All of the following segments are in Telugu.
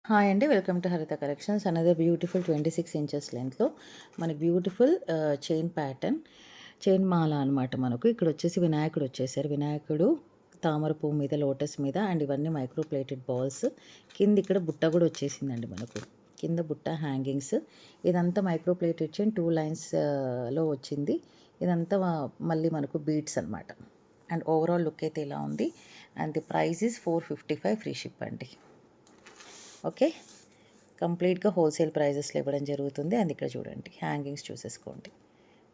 హాయ్ అండి, వెల్కమ్ టు హరిత కలెక్షన్స్. అనదర్ బ్యూటిఫుల్ 26 ఇంచెస్ లెంత్లో మనకి బ్యూటిఫుల్ చైన్ ప్యాటర్న్, చైన్ మాల అనమాట. మనకు ఇక్కడ వచ్చేసి వినాయకుడు వచ్చేసారు. వినాయకుడు తామర పువ్వు మీద, లోటస్ మీద, అండ్ ఇవన్నీ మైక్రో ప్లేటెడ్ బాల్స్. కింద ఇక్కడ బుట్ట కూడా వచ్చేసిందండి మనకు. కింద బుట్ట, హ్యాంగింగ్స్, ఇదంతా మైక్రో ప్లేటెడ్ చైన్ 2 లైన్స్లో వచ్చింది. ఇదంతా మళ్ళీ మనకు బీడ్స్ అనమాట. అండ్ ఓవరాల్ లుక్ అయితే ఇలా ఉంది. And the price is 455, free ship అండి. ఓకే, కంప్లీట్గా హోల్సేల్ ప్రైజెస్లో ఇవ్వడం జరుగుతుంది. అండ్ ఇక్కడ చూడండి, హ్యాంగింగ్స్ చూసేసుకోండి.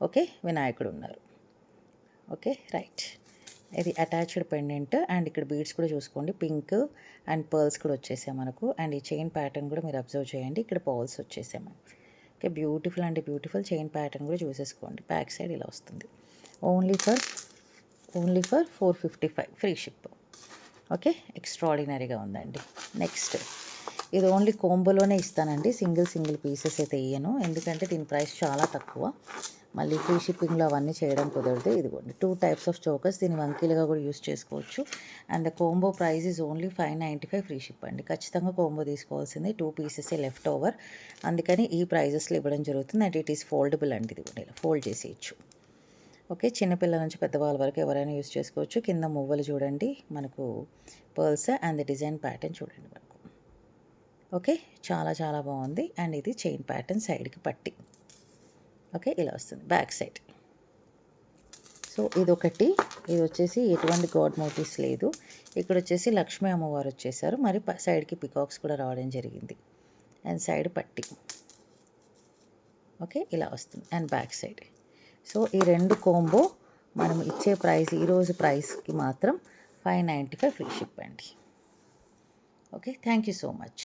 ఓకే, వినాయకుడు ఉన్నారు. Okay, right. ఇది అటాచ్డ్ పెండెంట్. అండ్ ఇక్కడ బీడ్స్ కూడా చూసుకోండి, పింక్ అండ్ పర్ల్స్ కూడా వచ్చేసాయి మనకు. అండ్ ఈ చైన్ ప్యాటర్న్ కూడా మీరు అబ్జర్వ్ చేయండి, ఇక్కడ పర్ల్స్ వచ్చేసాయి మనకు. ఓకే, బ్యూటిఫుల్ అంటే బ్యూటిఫుల్ చైన్ ప్యాటర్న్ కూడా చూసేసుకోండి. బ్యాక్ సైడ్ ఇలా వస్తుంది. Only for 455, free ship. Okay, ఎక్స్ట్రాడినరీగా ఉందండి. నెక్స్ట్, ఇది ఓన్లీ కోంబోలోనే ఇస్తానండి, సింగిల్ పీసెస్ అయితే ఇయ్యను, ఎందుకంటే దీని ప్రైస్ చాలా తక్కువ. మళ్ళీ ఫ్రీ షిప్పింగ్లో అవన్నీ చేయడం కుదరదు. ఇదిగోండి, 2 టైప్స్ ఆఫ్ చోకర్స్, దీన్ని వంకీలుగా కూడా యూస్ చేసుకోవచ్చు. And the combo price is only 595, free ship అండి. ఖచ్చితంగా కోంబో తీసుకోవాల్సింది, 2 పీసెసే లెఫ్ట్ ఓవర్, అందుకని ఈ ప్రైజెస్లో ఇవ్వడం జరుగుతుంది. అండ్ ఇట్ ఈస్ ఫోల్డబుల్ అండి, ఇది కూడా ఇలా ఫోల్డ్ చేసేయచ్చు. ఓకే, చిన్నపిల్లల నుంచి పెద్దవాళ్ళ వరకు ఎవరైనా యూస్ చేసుకోవచ్చు. కింద మువ్వలు చూడండి మనకు, pearls, and the design pattern చూడండి మనకు. ఓకే, చాలా బాగుంది. అండ్ ఇది చైన్ ప్యాటర్న్, సైడ్కి పట్టి. ఓకే, ఇలా వస్తుంది బ్యాక్ సైడ్. సో ఇదొకటి. ఇది వచ్చేసి ఎటువంటి గాడ్ మోటివ్స్ లేదు. ఇక్కడ వచ్చేసి లక్ష్మీ అమ్మవారు వచ్చేసారు, మరి సైడ్కి పికాక్స్ కూడా రావడం జరిగింది. అండ్ సైడ్ పట్టి. ఓకే, ఇలా వస్తుంది. And back side. సో ఈ 2 కోంబో మనం ఇచ్చే ప్రైస్, ఈరోజు ప్రైస్కి మాత్రం 595, ఫ్రీ షిప్ అండి. Okay, thank you so much.